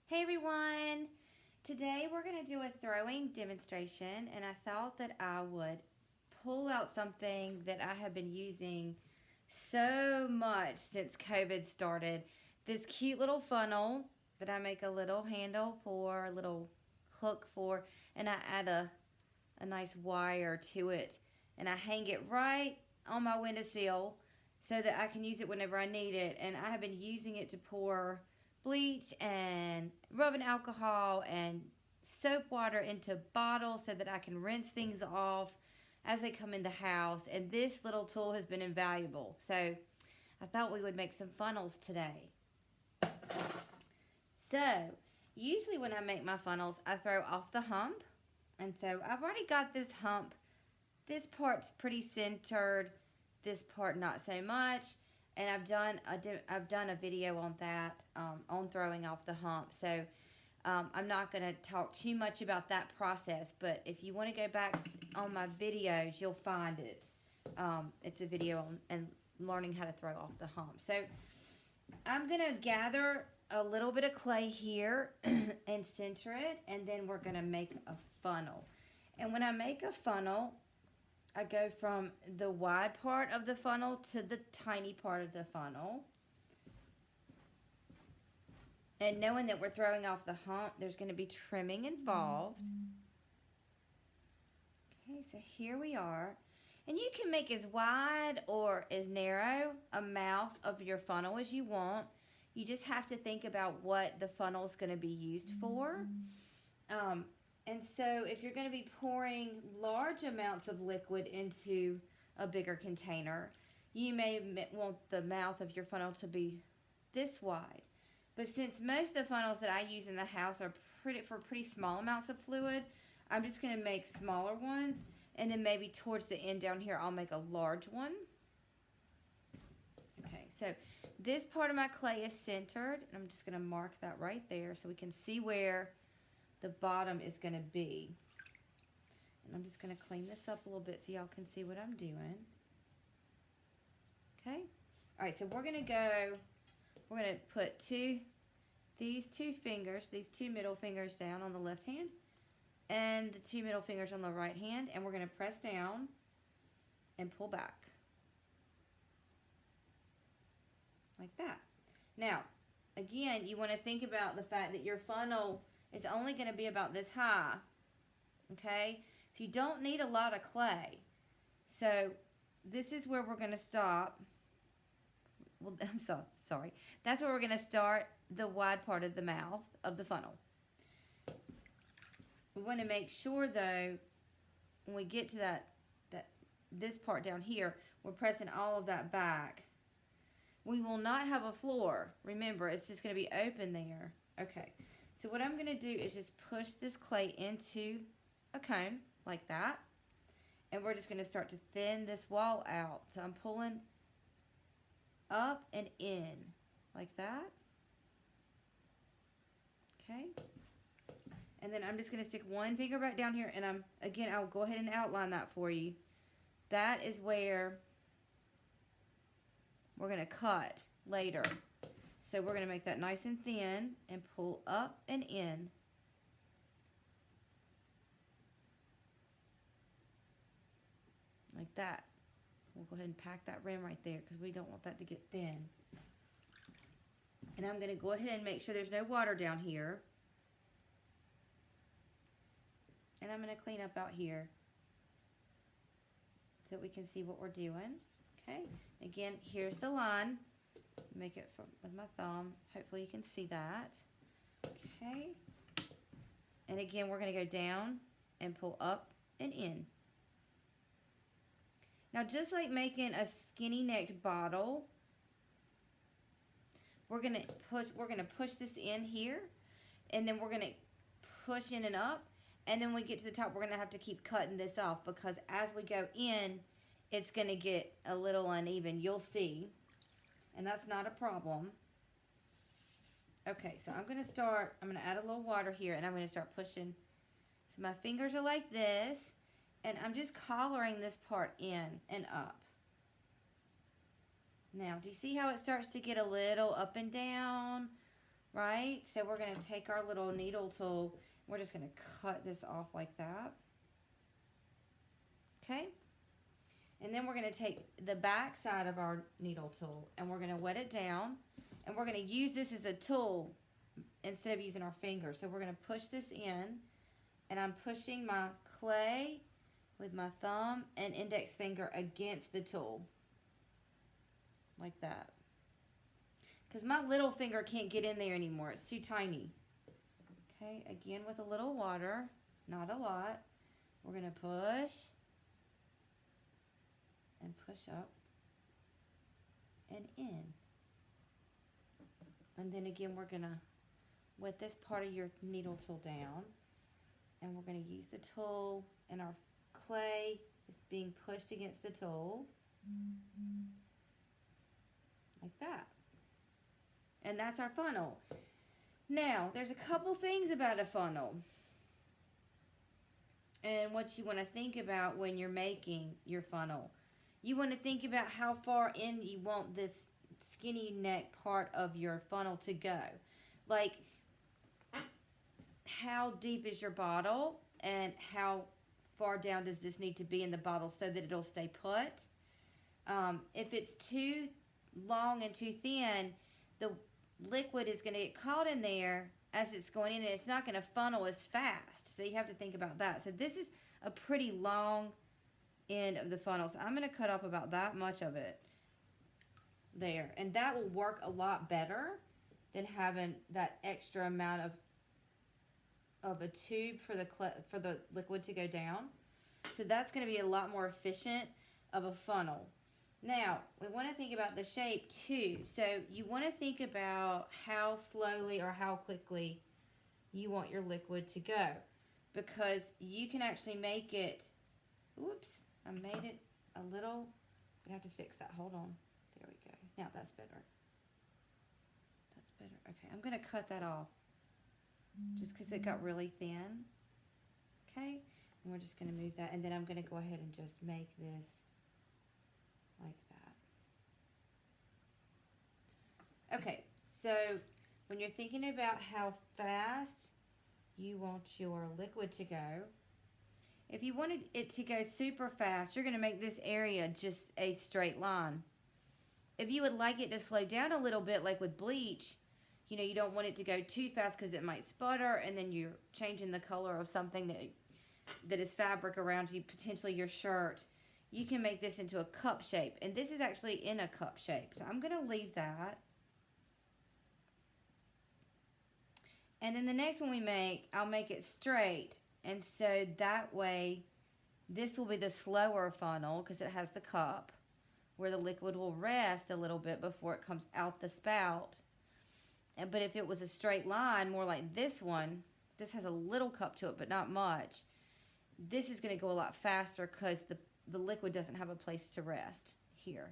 Hey everyone! Today we're going to do a throwing demonstration, and I thought that I would pull out something that I have been using so much since COVID started. This cute little funnel that I make a little handle for, a little hook for, and I add a nice wire to it, and I hang it right on my windowsill so that I can use it whenever I need it. And I have been using it to pour bleach and rubbing alcohol and soap water into bottles so that I can rinse things off as they come in the house. And this little tool has been invaluable. So I thought we would make some funnels today. So usually when I make my funnels, I throw off the hump. And so I've already got this hump. This part's pretty centered. This part not so much. And I've done a video on that, on throwing off the hump. So I'm not going to talk too much about that process. But if you want to go back on my videos, you'll find it. It's a video on learning how to throw off the hump. So I'm going to gather a little bit of clay here and center it. And then we're going to make a funnel. And when I make a funnel, I go from the wide part of the funnel to the tiny part of the funnel. And knowing that we're throwing off the hump, there's going to be trimming involved. Okay, so here we are. And you can make as wide or as narrow a mouth of your funnel as you want. You just have to think about what the funnel is going to be used for. And so if you're going to be pouring large amounts of liquid into a bigger container, you may want the mouth of your funnel to be this wide. But since most of the funnels that I use in the house are for pretty small amounts of fluid, I'm just going to make smaller ones. And then maybe towards the end down here, I'll make a large one. Okay, so this part of my clay is centered. And I'm just going to mark that right there so we can see where the bottom is going to be. And I'm just going to clean this up a little bit so y'all can see what I'm doing. Okay. All right, so we're going to put these two middle fingers down on the left hand and the two middle fingers on the right hand, and we're going to press down and pull back. Like that. Now, again, you want to think about the fact that your funnel is only going to be about this high, okay? So you don't need a lot of clay. So this is where we're going to stop. Well, I'm sorry. That's where we're going to start the wide part of the mouth of the funnel. We want to make sure, though, when we get to this part down here, we're pressing all of that back. We will not have a floor. Remember, it's just going to be open there. Okay. So what I'm going to do is just push this clay into a cone like that. And we're just going to start to thin this wall out. So I'm pulling up and in like that. Okay. And then I'm just going to stick one finger back down here. And I'll go ahead and outline that for you. That is where we're going to cut later. So we're going to make that nice and thin and pull up and in. Like that. We'll go ahead and pack that rim right there because we don't want that to get thin. And I'm going to go ahead and make sure there's no water down here. And I'm going to clean up out here so that we can see what we're doing. Okay. Again, here's the line. Make it with my thumb. Hopefully you can see that. Okay. And again, we're going to go down and pull up and in. Now, just like making a skinny necked bottle, we're going to push this in here, and then we're going to push in and up, and then when we get to the top, we're going to have to keep cutting this off because as we go in, it's going to get a little uneven. You'll see. And that's not a problem. Okay, so I'm going to add a little water here, and I'm going to start pushing. So my fingers are like this, and I'm just collaring this part in and up. Now, do you see how it starts to get a little up and down? right? So we're going to take our little needle tool. We're just going to cut this off like that. Okay? And then we're going to take the back side of our needle tool and we're going to wet it down. And we're going to use this as a tool instead of using our finger. So we're going to push this in. And I'm pushing my clay with my thumb and index finger against the tool. Like that. Because my little finger can't get in there anymore. It's too tiny. Okay, again with a little water. Not a lot. We're going to push. And push up. And in. And then again we're going to wet this part of your needle tool down. And we're going to use the tool and our clay is being pushed against the tool. Like that. And that's our funnel. Now, there's a couple things about a funnel. And what you want to think about when you're making your funnel. You want to think about how far in you want this skinny neck part of your funnel to go. Like, how deep is your bottle and how far down does this need to be in the bottle so that it'll stay put. If it's too long and too thin, the liquid is going to get caught in there as it's going in and it's not going to funnel as fast. So you have to think about that. So this is a pretty long end of the funnel. So I'm going to cut off about that much of it there. And that will work a lot better than having that extra amount of a tube for the liquid to go down. So that's going to be a lot more efficient of a funnel. Now, we want to think about the shape too. So you want to think about how slowly or how quickly you want your liquid to go. Because you can actually make it, whoops, I made it a little, I have to fix that, hold on. There we go. Now that's better. That's better. Okay, I'm going to cut that off. Just because it got really thin. Okay, and we're just going to move that. And then I'm going to go ahead and just make this like that. Okay, so when you're thinking about how fast you want your liquid to go, if you wanted it to go super fast, you're going to make this area just a straight line. If you would like it to slow down a little bit, like with bleach, you know, you don't want it to go too fast because it might sputter and then you're changing the color of something that is fabric around you, potentially your shirt. You can make this into a cup shape. And this is actually in a cup shape. So I'm going to leave that. And then the next one we make, I'll make it straight. And so that way, this will be the slower funnel because it has the cup where the liquid will rest a little bit before it comes out the spout. But if it was a straight line, more like this one, this has a little cup to it, but not much. This is going to go a lot faster because the liquid doesn't have a place to rest here.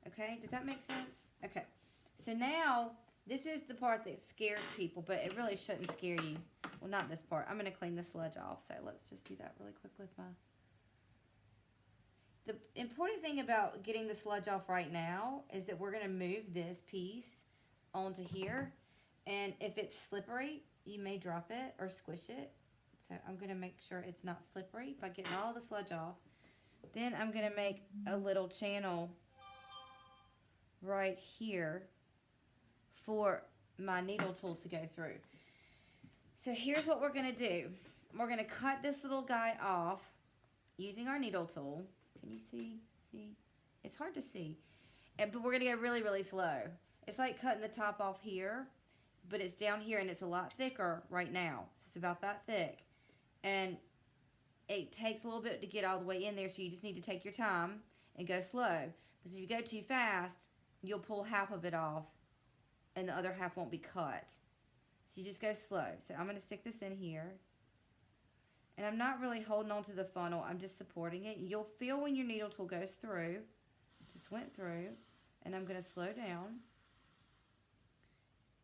Okay, does that make sense? Okay, so now this is the part that scares people, but it really shouldn't scare you. Well, not this part. I'm going to clean the sludge off, so let's just do that really quick with my... The important thing about getting the sludge off right now is that we're going to move this piece onto here. And if it's slippery, you may drop it or squish it. So I'm going to make sure it's not slippery by getting all the sludge off. Then I'm going to make a little channel right here for my needle tool to go through. So here's what we're going to do. We're going to cut this little guy off using our needle tool. Can you see? See? It's hard to see. But we're going to go really, really slow. It's like cutting the top off here, but it's down here and it's a lot thicker right now. It's about that thick. And it takes a little bit to get all the way in there, so you just need to take your time and go slow. Because if you go too fast, you'll pull half of it off and the other half won't be cut. So you just go slow. So I'm going to stick this in here. And I'm not really holding on to the funnel. I'm just supporting it. You'll feel when your needle tool goes through. Just went through. And I'm going to slow down.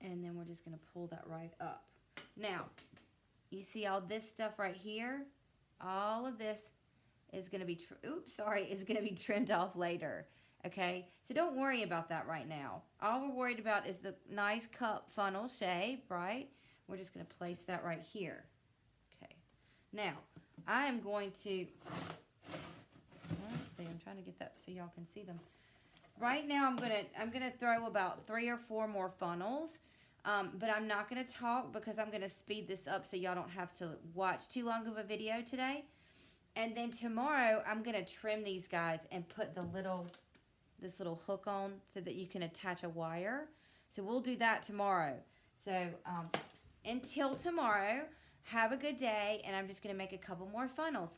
And then we're just going to pull that right up. Now, you see all this stuff right here? All of this is going to be, is going to be trimmed off later. Okay, so don't worry about that right now. All we're worried about is the nice cup funnel shape, right? We're just going to place that right here. Okay, now I am going to, let's see, I'm trying to get that so y'all can see them. Right now I'm gonna throw about 3 or 4 more funnels, but I'm not gonna talk because I'm gonna speed this up so y'all don't have to watch too long of a video today. And then tomorrow I'm gonna trim these guys and put this little hook on so that you can attach a wire. So we'll do that tomorrow. So until tomorrow, have a good day, and I'm just gonna make a couple more funnels.